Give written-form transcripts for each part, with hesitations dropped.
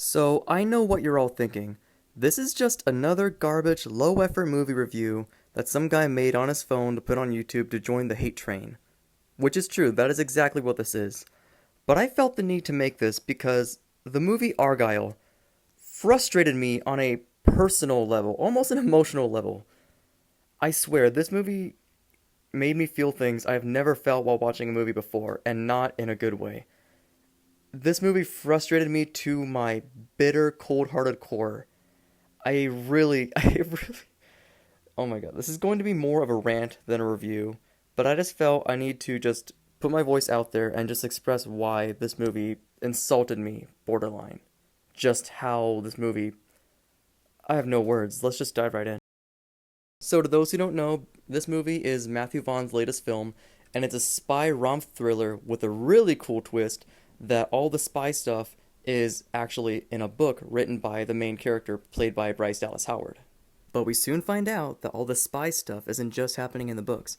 So, I know what you're all thinking. This is just another garbage, low effort movie review that some guy made on his phone to put on YouTube to join the hate train. Which is true, that is exactly what this is. But I felt the need to make this because the movie Argylle frustrated me on a personal level, almost an emotional level. I swear, this movie made me feel things I've never felt while watching a movie before, and not in a good way. This movie frustrated me to my bitter, cold-hearted core. I really, oh my god, this is going to be more of a rant than a review, but I just felt I need to just put my voice out there and just express why this movie insulted me, borderline. Just how this movie, I have no words, let's just dive right in. So to those who don't know, this movie is Matthew Vaughn's latest film, and it's a spy romp thriller with a really cool twist that all the spy stuff is actually in a book written by the main character played by Bryce Dallas Howard. But we soon find out that all the spy stuff isn't just happening in the books.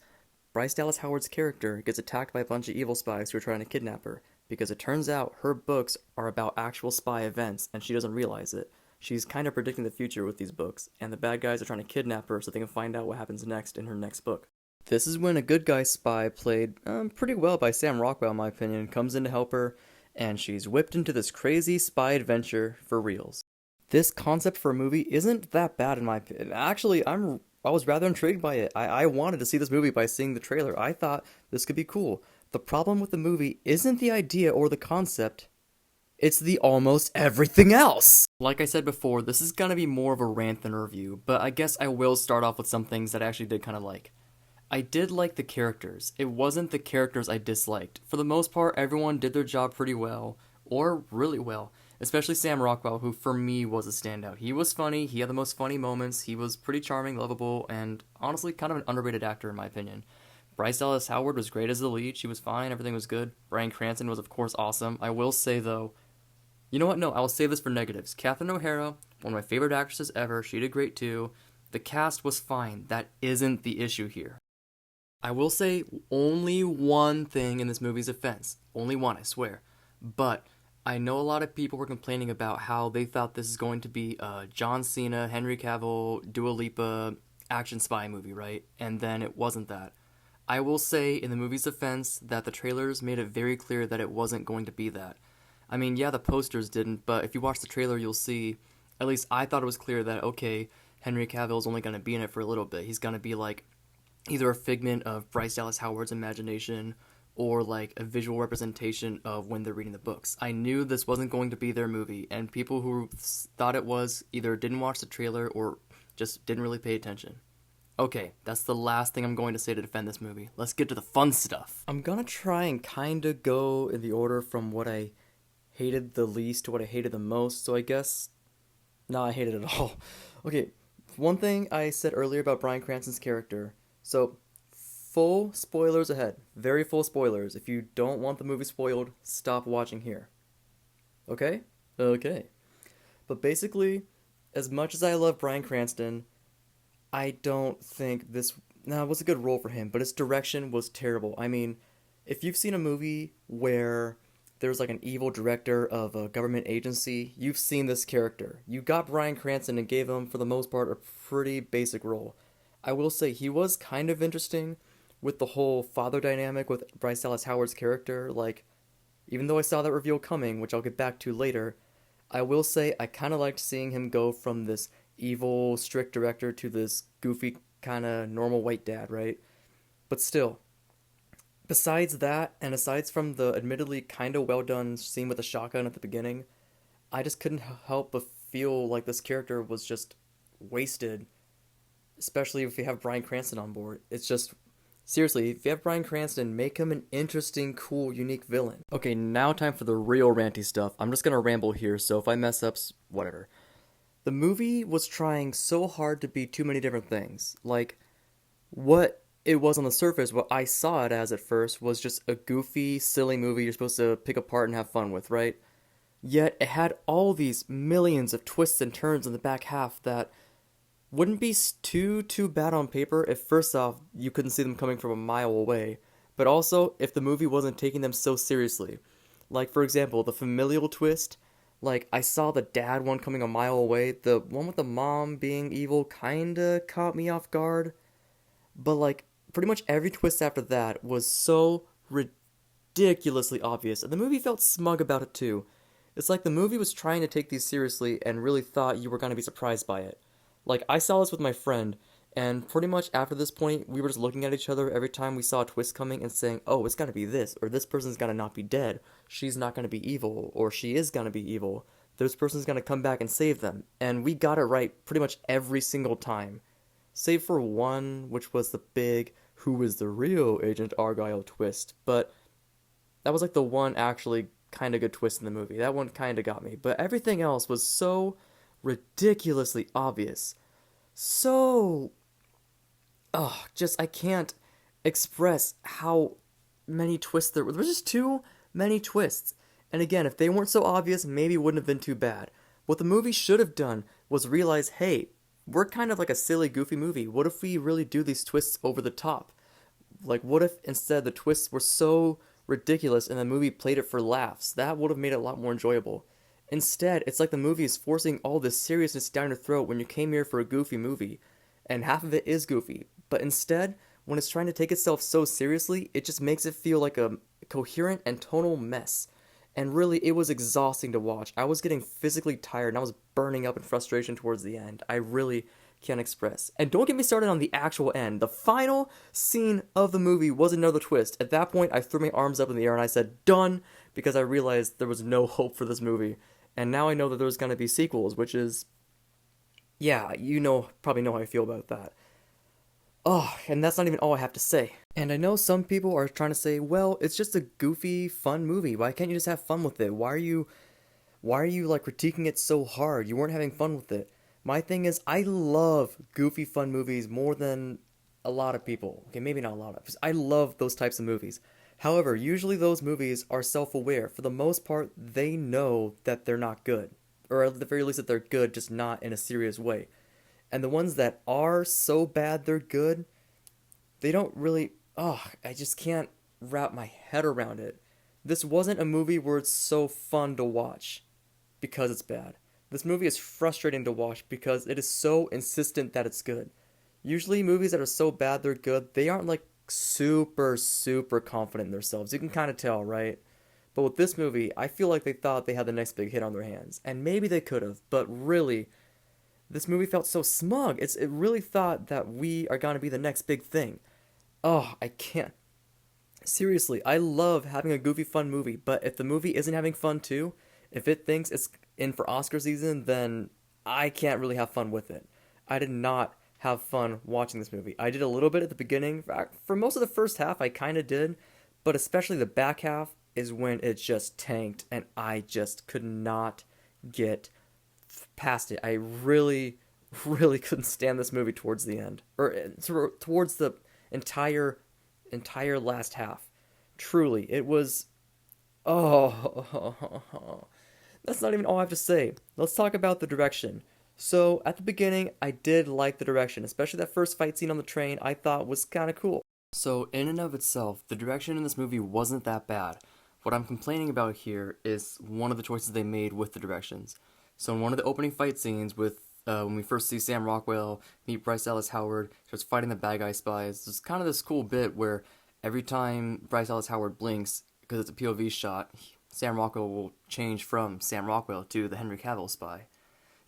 Bryce Dallas Howard's character gets attacked by a bunch of evil spies who are trying to kidnap her, because it turns out her books are about actual spy events and she doesn't realize it. She's kind of predicting the future with these books, and the bad guys are trying to kidnap her so they can find out what happens next in her next book. This is when a good guy spy, played pretty well by Sam Rockwell in my opinion, comes in to help her, and she's whipped into this crazy spy adventure for reals. This concept for a movie isn't that bad in my opinion. Actually, I was rather intrigued by it. I wanted to see this movie by seeing the trailer. I thought this could be cool. The problem with the movie isn't the idea or the concept, it's the almost everything else! Like I said before, this is gonna be more of a rant than a review, but I guess I will start off with some things that I actually did kind of like. I did like the characters. It wasn't the characters I disliked. For the most part, everyone did their job pretty well, or really well. Especially Sam Rockwell, who for me was a standout. He was funny, he had the most funny moments, he was pretty charming, lovable, and honestly kind of an underrated actor in my opinion. Bryce Dallas Howard was great as the lead, she was fine, everything was good. Bryan Cranston was of course awesome. I will say though, you know what, no, I will save this for negatives. Catherine O'Hara, one of my favorite actresses ever, she did great too. The cast was fine, that isn't the issue here. I will say only one thing in this movie's offense. Only one, I swear. But I know a lot of people were complaining about how they thought this is going to be a John Cena, Henry Cavill, Dua Lipa action spy movie, right? And then it wasn't that. I will say in the movie's defense that the trailers made it very clear that it wasn't going to be that. I mean, yeah, the posters didn't, but if you watch the trailer, you'll see, at least I thought it was clear that, okay, Henry Cavill's only going to be in it for a little bit. He's going to be like either a figment of Bryce Dallas Howard's imagination or like a visual representation of when they're reading the books. I knew this wasn't going to be their movie, and people who thought it was either didn't watch the trailer or just didn't really pay attention. Okay, that's the last thing I'm going to say to defend this movie. Let's get to the fun stuff. I'm gonna try and kinda go in the order from what I hated the least to what I hated the most, so I guess... No, I hated it all. Okay, one thing I said earlier about Bryan Cranston's character. So, full spoilers ahead. Very full spoilers. If you don't want the movie spoiled, stop watching here. Okay? Okay. But basically, as much as I love Bryan Cranston, I don't think this... Nah, it was a good role for him, but his direction was terrible. I mean, if you've seen a movie where there's like an evil director of a government agency, you've seen this character. You got Bryan Cranston and gave him, for the most part, a pretty basic role. I will say he was kind of interesting with the whole father dynamic with Bryce Dallas Howard's character. Like, even though I saw that reveal coming, which I'll get back to later, I will say I kind of liked seeing him go from this evil, strict director to this goofy, kind of normal white dad, right? But still, besides that, and aside from the admittedly kind of well done scene with the shotgun at the beginning, I just couldn't help but feel like this character was just wasted. Especially if you have Bryan Cranston on board. It's just, seriously, if you have Bryan Cranston, make him an interesting, cool, unique villain. Okay, now time for the real ranty stuff. I'm just gonna ramble here, so if I mess up, whatever. The movie was trying so hard to be too many different things. Like, what it was on the surface, what I saw it as at first, was just a goofy, silly movie you're supposed to pick apart and have fun with, right? Yet, it had all these millions of twists and turns in the back half that wouldn't be too bad on paper if first off you couldn't see them coming from a mile away, but also if the movie wasn't taking them so seriously. Like for example, the familial twist Like, I saw the dad one coming a mile away. The one with the mom being evil kinda caught me off guard. But, like, pretty much every twist after that was so ridiculously obvious. And the movie felt smug about it, too. It's like the movie was trying to take these seriously and really thought you were going to be surprised by it. Like, I saw this with my friend, and pretty much after this point, we were just looking at each other every time we saw a twist coming and saying, oh, it's gotta be this, or this person's gonna not be dead, she's not gonna be evil, or she is gonna be evil, this person's gonna come back and save them. And we got it right pretty much every single time. Save for one, which was the big, who is the real Agent Argylle twist, but that was like the one actually kind of good twist in the movie. That one kind of got me, but everything else was so ridiculously obvious. So, oh, just I can't express how many twists there were. There was just too many twists. And again, if they weren't so obvious, maybe it wouldn't have been too bad. What the movie should have done was realize, hey, we're kind of like a silly, goofy movie. What if we really do these twists over the top? Like, what if instead the twists were so ridiculous and the movie played it for laughs? That would have made it a lot more enjoyable. Instead, it's like the movie is forcing all this seriousness down your throat when you came here for a goofy movie. And half of it is goofy. But instead, when it's trying to take itself so seriously, it just makes it feel like a coherent and tonal mess. And really, it was exhausting to watch. I was getting physically tired and I was burning up in frustration towards the end. I really can't express. And don't get me started on the actual end. The final scene of the movie was another twist. At that point, I threw my arms up in the air and I said, done, because I realized there was no hope for this movie. And now I know that there's going to be sequels, which is, yeah, probably know how I feel about that. Oh, and that's not even all I have to say. And I know some people are trying to say, well, it's just a goofy, fun movie. Why can't you just have fun with it? Why are you like critiquing it so hard? You weren't having fun with it. My thing is, I love goofy, fun movies more than a lot of people. Okay, maybe not a lot of, because I love those types of movies. However, usually those movies are self-aware. For the most part, they know that they're not good. Or at the very least that they're good, just not in a serious way. And the ones that are so bad they're good, they don't really... Oh, I just can't wrap my head around it. This wasn't a movie where it's so fun to watch because it's bad. This movie is frustrating to watch because it is so insistent that it's good. Usually movies that are so bad they're good, they aren't like super, super confident in themselves. You can kind of tell, right? But with this movie, I feel like they thought they had the next big hit on their hands. And maybe they could have, but really, this movie felt so smug. It really thought that we are going to be the next big thing. Oh, I can't. Seriously, I love having a goofy, fun movie, but if the movie isn't having fun too, if it thinks it's in for Oscar season, then I can't really have fun with it. I did not have fun watching this movie. I did a little bit at the beginning. For most of the first half, I kind of did, but especially the back half is when it just tanked, and I just could not get past it. I really, really couldn't stand this movie towards the end, or towards the entire last half. Truly, it was... Oh, that's not even all I have to say. Let's talk about the direction. So, at the beginning, I did like the direction, especially that first fight scene on the train I thought was kind of cool. So, in and of itself, the direction in this movie wasn't that bad. What I'm complaining about here is one of the choices they made with the directions. So, in one of the opening fight scenes with when we first see Sam Rockwell meet Bryce Dallas Howard, starts fighting the bad guy spies. There's kind of this cool bit where every time Bryce Dallas Howard blinks, because it's a POV shot, Sam Rockwell will change from Sam Rockwell to the Henry Cavill spy.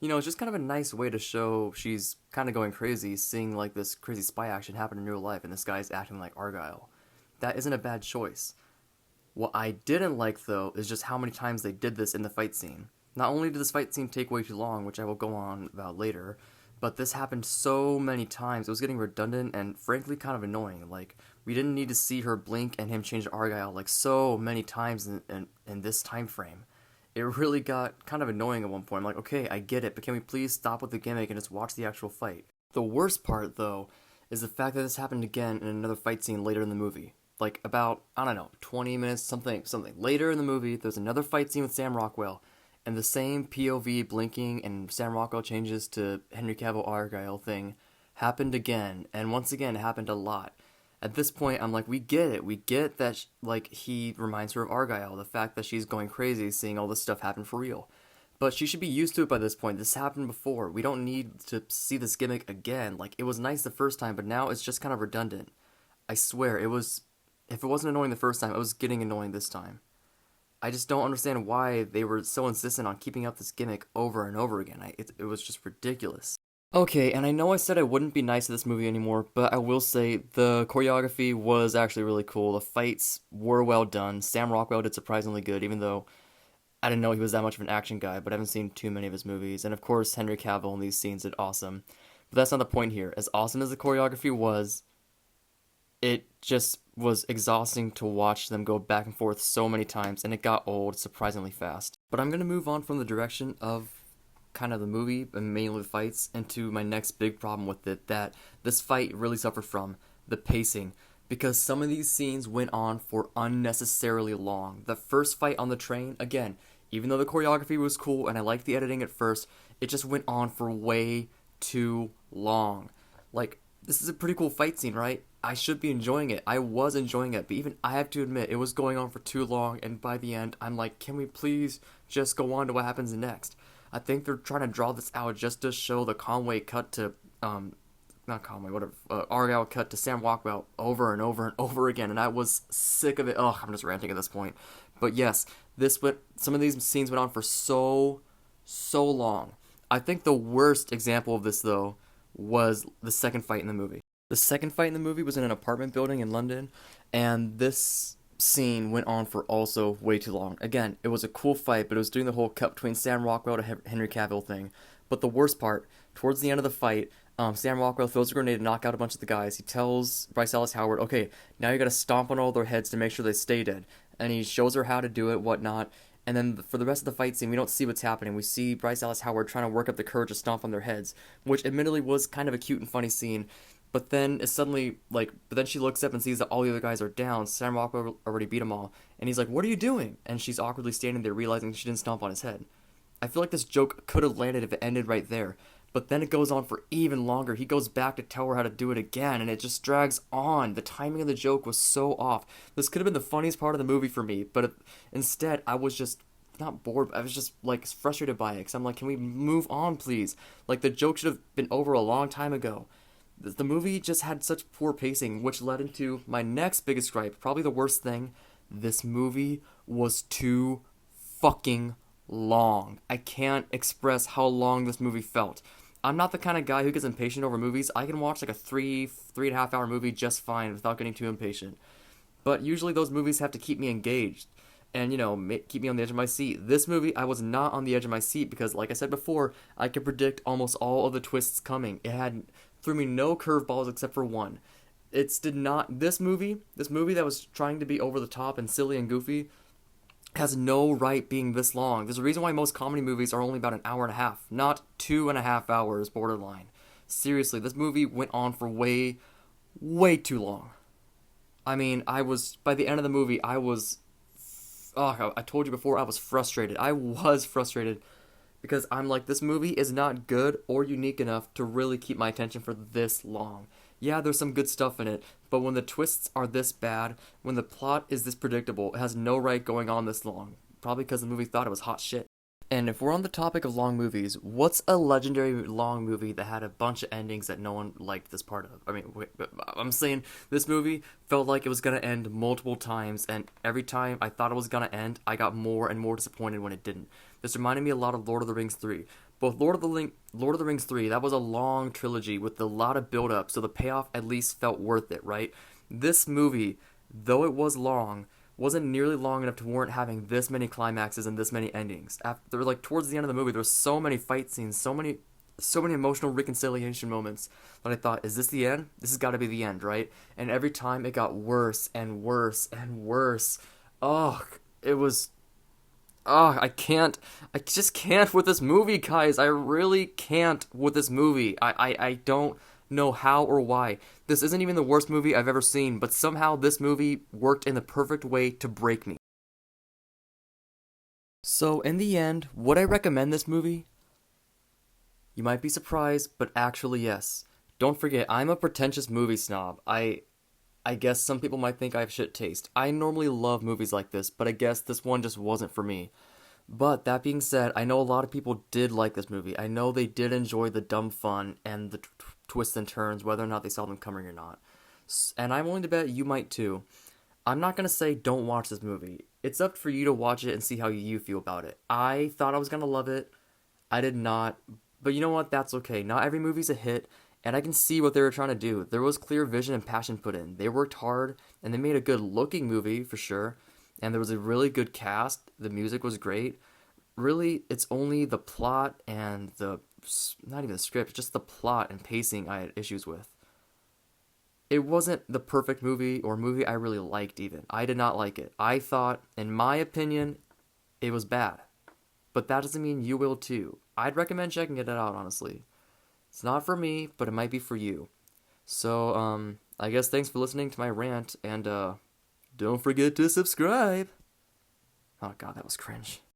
You know, it's just kind of a nice way to show she's kind of going crazy, seeing like this crazy spy action happen in real life, and this guy's acting like Argylle. That isn't a bad choice. What I didn't like, though, is just how many times they did this in the fight scene. Not only did this fight scene take way too long, which I will go on about later, but this happened so many times. It was getting redundant and frankly kind of annoying. Like, we didn't need to see her blink and him change to Argylle like so many times in this time frame. It really got kind of annoying at one point. I'm like, okay, I get it, but can we please stop with the gimmick and just watch the actual fight? The worst part, though, is the fact that this happened again in another fight scene later in the movie. Like, about, 20 minutes, something later in the movie, there's another fight scene with Sam Rockwell, and the same POV blinking and Sam Rockwell changes to Henry Cavill Argylle thing happened again, and once again, it happened a lot. At this point, I'm like, we get it. We get that, he reminds her of Argylle, the fact that she's going crazy seeing all this stuff happen for real. But she should be used to it by this point. This happened before. We don't need to see this gimmick again. Like, it was nice the first time, but now it's just kind of redundant. I swear, it was. If it wasn't annoying the first time, it was getting annoying this time. I just don't understand why they were so insistent on keeping up this gimmick over and over again. It was just ridiculous. Okay, and I know I said I wouldn't be nice to this movie anymore, but I will say the choreography was actually really cool. The fights were well done. Sam Rockwell did surprisingly good, even though I didn't know he was that much of an action guy, but I haven't seen too many of his movies. And of course, Henry Cavill in these scenes did awesome. But that's not the point here. As awesome as the choreography was, it just was exhausting to watch them go back and forth so many times, and it got old surprisingly fast. But I'm going to move on from the direction of kind of the movie, and mainly the fights, into my next big problem with it, that this fight really suffered from: the pacing. Because some of these scenes went on for unnecessarily long. The first fight on the train, again, even though the choreography was cool and I liked the editing at first, it just went on for way too long. Like, this is a pretty cool fight scene, right? I should be enjoying it. I was enjoying it, but even I have to admit, it was going on for too long, and by the end, I'm like, can we please just go on to what happens next? I think they're trying to draw this out just to show the Conway cut to, not Conway, whatever, Argylle cut to Sam Rockwell over and over and over again, and I was sick of it. Ugh, I'm just ranting at this point. But yes, some of these scenes went on for so long. I think the worst example of this, though, was the second fight in the movie. The second fight in the movie was in an apartment building in London, and this scene went on for also way too long. Again, it was a cool fight, but it was doing the whole cut between Sam Rockwell to Henry Cavill thing. But the worst part, towards the end of the fight, Sam Rockwell throws a grenade to knock out a bunch of the guys. He tells Bryce Dallas Howard, okay, now you gotta stomp on all their heads to make sure they stay dead. And he shows her how to do it, whatnot. And then for the rest of the fight scene, we don't see what's happening. We see Bryce Dallas Howard trying to work up the courage to stomp on their heads, which admittedly was kind of a cute and funny scene. But then it's suddenly, but then she looks up and sees that all the other guys are down. Sam Rockwell already beat them all. And he's like, what are you doing? And she's awkwardly standing there realizing she didn't stomp on his head. I feel like this joke could have landed if it ended right there. But then it goes on for even longer. He goes back to tell her how to do it again, and it just drags on. The timing of the joke was so off. This could have been the funniest part of the movie for me, but instead, I was just not bored. I was just, frustrated by it, because I'm like, can we move on, please? Like, the joke should have been over a long time ago. The movie just had such poor pacing, which led into my next biggest gripe, probably the worst thing. This movie was too fucking long. I can't express how long this movie felt. I'm not the kind of guy who gets impatient over movies. I can watch a 3.5 hour movie just fine without getting too impatient. But usually those movies have to keep me engaged and, keep me on the edge of my seat. This movie, I was not on the edge of my seat because, like I said before, I could predict almost all of the twists coming. It threw me no curveballs except for one. This movie that was trying to be over the top and silly and goofy, has no right being this long. There's a reason why most comedy movies are only about an hour and a half, not 2.5 hours borderline. Seriously, this movie went on for way too long. I mean, by the end of the movie, I told you before, I was frustrated. I was frustrated because I'm like, this movie is not good or unique enough to really keep my attention for this long. Yeah, there's some good stuff in it, but when the twists are this bad, when the plot is this predictable, it has no right going on this long. Probably because the movie thought it was hot shit. And if we're on the topic of long movies, what's a legendary long movie that had a bunch of endings that no one liked this part of? I mean, I'm saying this movie felt like it was going to end multiple times, and every time I thought it was going to end, I got more and more disappointed when it didn't. This reminded me a lot of Lord of the Rings 3. Both Lord of the Rings 3, that was a long trilogy with a lot of build-up, so the payoff at least felt worth it, right? This movie, though it was long, wasn't nearly long enough to warrant having this many climaxes and this many endings. Towards the end of the movie, there were so many fight scenes, so many emotional reconciliation moments that I thought, is this the end? This has got to be the end, right? And every time it got worse and worse and worse. I just can't with this movie, guys. I really can't with this movie. I don't know how or why. This isn't even the worst movie I've ever seen, but somehow this movie worked in the perfect way to break me. So, in the end, would I recommend this movie? You might be surprised, but actually yes. Don't forget, I'm a pretentious movie snob. I guess some people might think I have shit taste. I normally love movies like this, but I guess this one just wasn't for me. But that being said, I know a lot of people did like this movie. I know they did enjoy the dumb fun and the twists and turns, whether or not they saw them coming or not. And I'm willing to bet you might too. I'm not gonna say don't watch this movie. It's up for you to watch it and see how you feel about it. I thought I was gonna love it. I did not. But you know what? That's okay. Not every movie's a hit, and I can see what they were trying to do. There was clear vision and passion put in. They worked hard, and they made a good looking movie for sure. And there was a really good cast. The music was great. Really, it's only the plot and not even the script, just the plot and pacing I had issues with. It wasn't the perfect movie or movie I really liked even. I did not like it. I thought, in my opinion, it was bad. But that doesn't mean you will too. I'd recommend checking it out, honestly. It's not for me, but it might be for you. So, I guess thanks for listening to my rant, and don't forget to subscribe. Oh god, that was cringe.